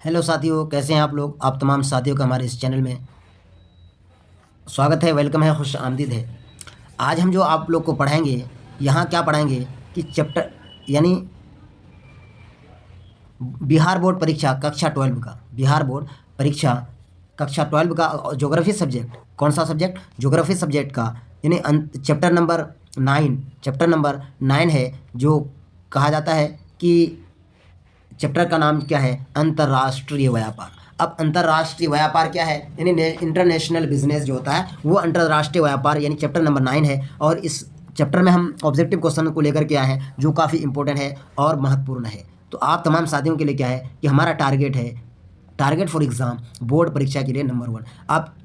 Hello साथियों, कैसे हैं आप लोग। आप तमाम साथियों का हमारे इस चैनल में स्वागत है, वेलकम है, खुश आमदीद है। आज हम जो आप लोग को पढ़ाएंगे, यहाँ क्या पढ़ाएंगे कि चैप्टर यानी बिहार बोर्ड परीक्षा कक्षा 12 का, बिहार बोर्ड परीक्षा कक्षा 12 का ज्योग्राफी सब्जेक्ट, कौन सा सब्जेक्ट, ज्योग्राफी सब्जेक्ट का, यानी चैप्टर नंबर 9 है, जो कहा जाता है कि चैप्टर का नाम क्या है, अंतर्राष्ट्रीय व्यापार। अब अंतर्राष्ट्रीय व्यापार क्या है, यानी इंटरनेशनल बिजनेस जो होता है वो अंतर्राष्ट्रीय व्यापार यानी चैप्टर नंबर 9 है। और इस चैप्टर में हम ऑब्जेक्टिव क्वेश्चन को लेकर के आए हैं जो काफ़ी इंपॉर्टेंट है और महत्वपूर्ण है। तो आप तमाम साथियों के लिए क्या है कि हमारा टारगेट फॉर एग्ज़ाम, बोर्ड परीक्षा के लिए नंबर 1। आप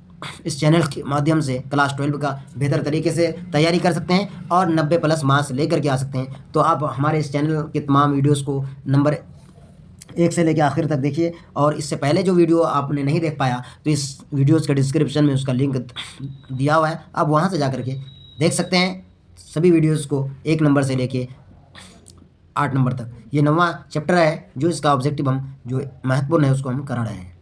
इस चैनल के माध्यम से क्लास 12 का बेहतर तरीके से तैयारी कर सकते हैं और 90+ मार्क्स लेकर के आ सकते हैं। तो आप हमारे इस चैनल के तमाम वीडियोस को नंबर 1 से लेकर आखिर तक देखिए। और इससे पहले जो वीडियो आपने नहीं देख पाया तो इस वीडियोस के डिस्क्रिप्शन में उसका लिंक दिया हुआ है, आप वहां से जाकर के देख सकते हैं सभी वीडियोस को 1 नंबर से लेके 8 नंबर तक। ये 9वां चैप्टर है जो इसका ऑब्जेक्टिव हम जो महत्वपूर्ण है उसको हम करा रहे हैं,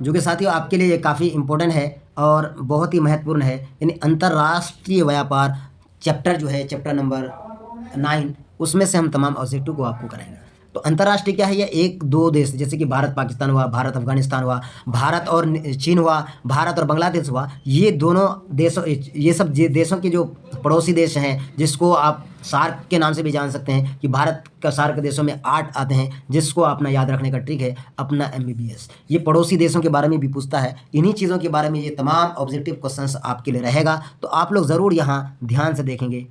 जो कि साथियों आपके लिए ये काफ़ी इम्पोर्टेंट है और बहुत ही महत्वपूर्ण है। यानी अंतर्राष्ट्रीय व्यापार चैप्टर जो है, चैप्टर नंबर 9, उसमें से हम तमाम ऑब्जेक्टिव को आपको कराएंगे। तो अंतर्राष्ट्रीय क्या है, ये एक दो देश जैसे कि भारत पाकिस्तान हुआ, भारत अफगानिस्तान हुआ, भारत और चीन हुआ, भारत और बांग्लादेश हुआ, ये दोनों देशों, ये सब देशों के जो पड़ोसी देश हैं, जिसको आप सार्क के नाम से भी जान सकते हैं कि भारत का सार्क देशों में 8 आते हैं, जिसको अपना याद रखने का ट्रिक है अपना MBBS। ये पड़ोसी देशों के बारे में भी पूछता है। इन्हीं चीज़ों के बारे में ये तमाम ऑब्जेक्टिव क्वेश्चंस आपके लिए रहेगा। तो आप लोग ज़रूर यहाँ ध्यान से देखेंगे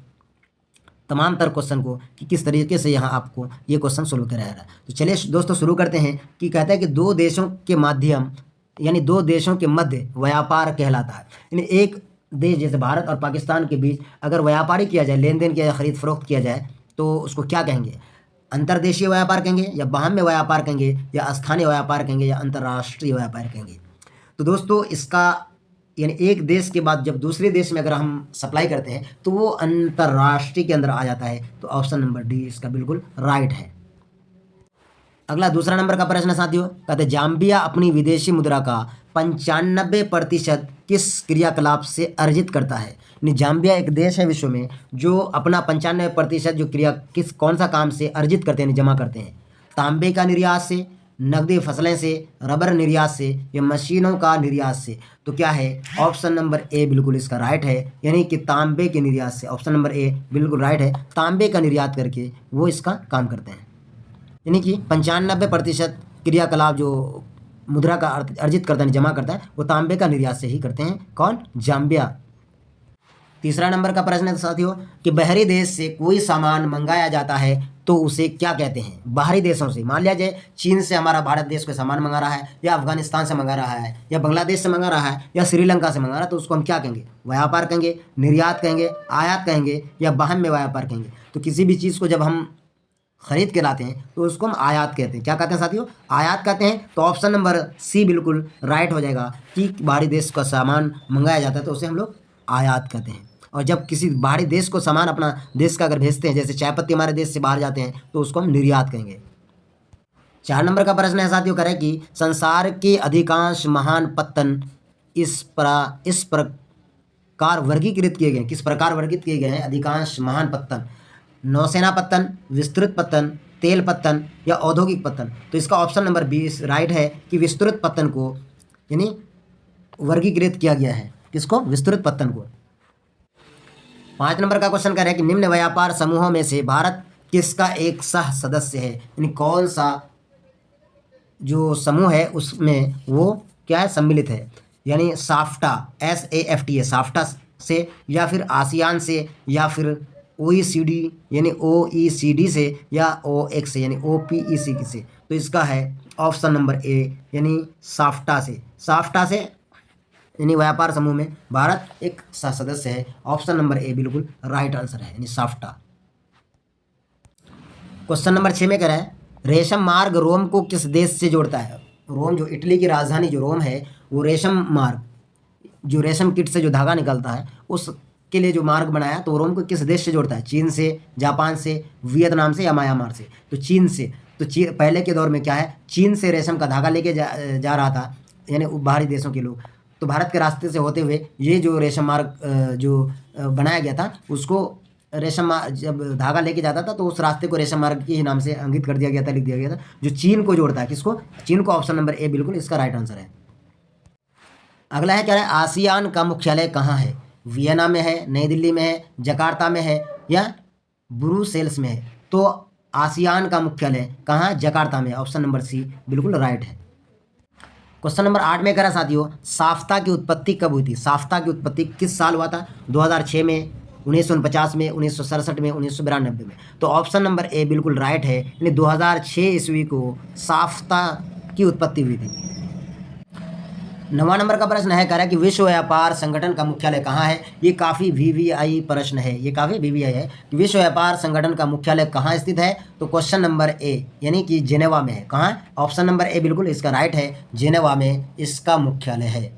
तमाम तर क्वेश्चन को कि किस तरीके से यहाँ आपको ये क्वेश्चन सोल्व कराया रहा है। तो चलिए दोस्तों शुरू करते हैं कि कहता है कि दो देशों के माध्यम यानी दो देशों के मध्य व्यापार कहलाता है। यानी एक देश जैसे भारत और पाकिस्तान के बीच अगर व्यापारी किया जाए, लेन देन किया जाए, खरीद फरोख्त किया जाए, तो उसको क्या कहेंगे, अंतर्देशीय व्यापार कहेंगे या बाह्य व्यापार कहेंगे या स्थानीय व्यापार कहेंगे या अंतर्राष्ट्रीय व्यापार कहेंगे। तो दोस्तों इसका यानी एक देश के बाद जब दूसरे देश में अगर हम सप्लाई करते हैं तो वो अंतर्राष्ट्रीय के अंदर आ जाता है। तो ऑप्शन नंबर डी इसका बिल्कुल राइट है। अगला दूसरा नंबर का प्रश्न साथियों, कहते हैं जाम्बिया अपनी विदेशी मुद्रा का 95% किस क्रियाकलाप से अर्जित करता है। यानी जाम्बिया एक देश है विश्व में जो अपना 95% जो कौन सा काम से अर्जित करते हैं, जमा करते हैं। तांबे का निर्यात से, नकदी फसलें से, रबर निर्यात से या मशीनों का निर्यात से। तो क्या है, ऑप्शन नंबर ए बिल्कुल इसका राइट है, यानी कि तांबे के निर्यात से। ऑप्शन नंबर ए बिल्कुल राइट है, तांबे का निर्यात करके वो इसका काम करते हैं। यानी कि 95% क्रियाकलाप जो मुद्रा का अर्जित करता है, जमा करता है, वो तांबे का निर्यात से ही करते हैं। कौन, जाम्बिया। तीसरा नंबर का प्रश्न है साथियों कि बाहरी देश से कोई सामान मंगाया जाता है तो उसे क्या कहते हैं। बाहरी देशों से, मान लिया जाए चीन से हमारा भारत देश कोई सामान मंगा रहा है, या अफगानिस्तान से मंगा रहा है, या बांग्लादेश से मंगा रहा है, या श्रीलंका से मंगा रहा है, तो उसको हम क्या कहेंगे, व्यापार कहेंगे, निर्यात कहेंगे, आयात कहेंगे या बाह्य व्यापार कहेंगे। तो किसी भी चीज़ को जब हम खरीद के लाते हैं तो उसको हम आयात कहते हैं। क्या कहते हैं साथियों, आयात कहते हैं। तो ऑप्शन नंबर सी बिल्कुल राइट हो जाएगा कि बाहरी देश का सामान मंगाया जाता है तो उसे हम लोग आयात कहते हैं। और जब किसी बाहरी देश को सामान अपना देश का अगर भेजते हैं, जैसे चाय पत्ती हमारे देश से बाहर जाते हैं, तो उसको हम निर्यात कहेंगे। 4 नंबर का प्रश्न है साथियों, करें कि संसार के अधिकांश महान पत्तन इस प्रकार वर्गीकृत किए गए, किस प्रकार वर्गीकृत किए गए हैं अधिकांश महान पत्तन। नौसेना पत्तन, विस्तृत पत्तन, तेल पत्तन या औद्योगिक पत्तन। तो इसका ऑप्शन नंबर 20 राइट है कि विस्तृत पत्तन को यानी वर्गीकृत किया गया है। किसको, विस्तृत पत्तन को। 5 नंबर का क्वेश्चन कह रहे हैं कि निम्न व्यापार समूहों में से भारत किसका एक सह सदस्य है। यानी कौन सा जो समूह है उसमें वो क्या है, सम्मिलित है। यानी साफ्टा, SAFTA है, साफ्टा से या फिर आसियान से या फिर OECD यानी OECD से या OX से यानी OPEC से। तो इसका है ऑप्शन नंबर ए यानी साफ्टा से। साफ्टा से यानी व्यापार समूह में भारत एक सदस्य है। ऑप्शन नंबर ए बिल्कुल राइट आंसर है, यानी साफ्टा। क्वेश्चन नंबर 6 में कह रहा है रेशम मार्ग रोम को किस देश से जोड़ता है। रोम जो इटली की राजधानी जो रोम है, वो रेशम मार्ग जो रेशम कीट से जो धागा निकलता है उसके लिए जो मार्ग बनाया, तो रोम को किस देश से जोड़ता है, चीन से, जापान से, वियतनाम से या म्यांमार से। तो चीन से। तो पहले के दौर में क्या है, चीन से रेशम का धागा लेके जा रहा था, यानी बाहरी देशों के लोग। तो भारत के रास्ते से होते हुए ये जो रेशम मार्ग बनाया गया था, उसको रेशम जब धागा लेके जाता था तो उस रास्ते को रेशम मार्ग के ही नाम से अंकित कर दिया गया था, लिख दिया गया था, जो चीन को जोड़ता है। किसको? चीन को। ऑप्शन नंबर ए बिल्कुल इसका राइट आंसर है। अगला है क्या है, आसियान का मुख्यालय कहाँ है? वियना में है, नई दिल्ली में है, जकार्ता में है या ब्रुसेल्स में है? तो आसियान का मुख्यालय कहाँ? जकार्ता में। ऑप्शन नंबर सी बिल्कुल राइट है। क्वेश्चन नंबर 8 में कह रहा साथियों, साफ्ता की उत्पत्ति कब हुई थी? साफ्ता की उत्पत्ति किस साल हुआ था? 2006 में, 1949 में, 1967 में, 1992 में? तो ऑप्शन नंबर ए बिल्कुल राइट है, यानी 2006 ईस्वी को साफ्ता की उत्पत्ति हुई थी। 9वां नंबर का प्रश्न है, कह रहा है कि विश्व व्यापार संगठन का मुख्यालय कहाँ है? ये काफ़ी वीवीआई प्रश्न है, ये काफ़ी वीवीआई है कि विश्व व्यापार संगठन का मुख्यालय कहाँ स्थित है? तो क्वेश्चन नंबर ए यानी कि जेनेवा में है। कहाँ? ऑप्शन नंबर ए बिल्कुल इसका राइट है, जेनेवा में इसका मुख्यालय है।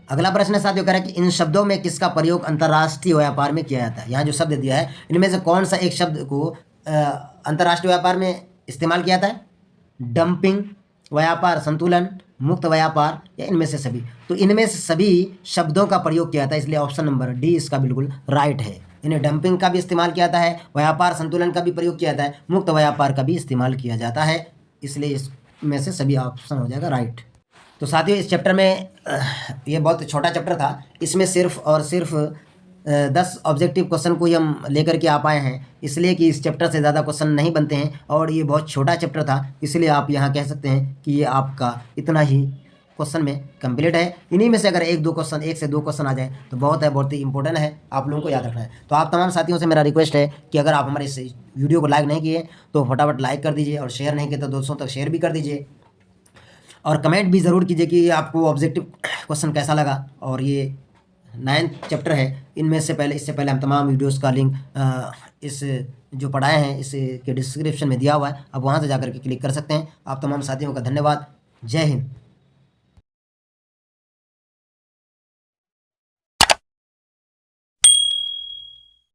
अगला प्रश्न है साथियों, कह रहा है कि इन शब्दों में किसका प्रयोग अंतर्राष्ट्रीय व्यापार में किया जाता है? यहाँ जो शब्द दिया है इनमें से कौन सा एक शब्द को अंतर्राष्ट्रीय व्यापार में इस्तेमाल किया जाता है? डंपिंग, व्यापार संतुलन, मुक्त व्यापार या इनमें से सभी? तो इनमें से सभी शब्दों का प्रयोग किया जाता है, इसलिए ऑप्शन नंबर डी इसका बिल्कुल राइट है। इन्हें डंपिंग का भी इस्तेमाल किया जाता है, व्यापार संतुलन का भी प्रयोग किया जाता है, मुक्त व्यापार का भी इस्तेमाल किया जाता है, इसलिए इसमें से सभी ऑप्शन हो जाएगा राइट। तो साथियों इस चैप्टर में ये बहुत छोटा चैप्टर था, इसमें सिर्फ और सिर्फ 10 ऑब्जेक्टिव क्वेश्चन को ही हम लेकर के आ पाए हैं, इसलिए कि इस चैप्टर से ज़्यादा क्वेश्चन नहीं बनते हैं और ये बहुत छोटा चैप्टर था, इसलिए आप यहाँ कह सकते हैं कि ये आपका इतना ही क्वेश्चन में कंप्लीट है। इन्हीं में से अगर एक से दो क्वेश्चन आ जाए तो बहुत है, बहुत ही इंपॉर्टेंट है, आप लोगों को याद रखना है। तो आप तमाम साथियों से मेरा रिक्वेस्ट है कि अगर आप हमारे इस वीडियो को लाइक नहीं किए तो फटाफट लाइक कर दीजिए और शेयर नहीं किए तो दोस्तों तक शेयर भी कर दीजिए और कमेंट भी ज़रूर कीजिए कि आपको ऑब्जेक्टिव क्वेश्चन कैसा लगा। और ये 9th चैप्टर है, इससे पहले हम तमाम वीडियोस का लिंक इस जो पढ़ाए हैं इसके डिस्क्रिप्शन में दिया हुआ है, आप वहाँ से जाकर के क्लिक कर सकते हैं। आप तमाम साथियों का धन्यवाद। जय हिंद।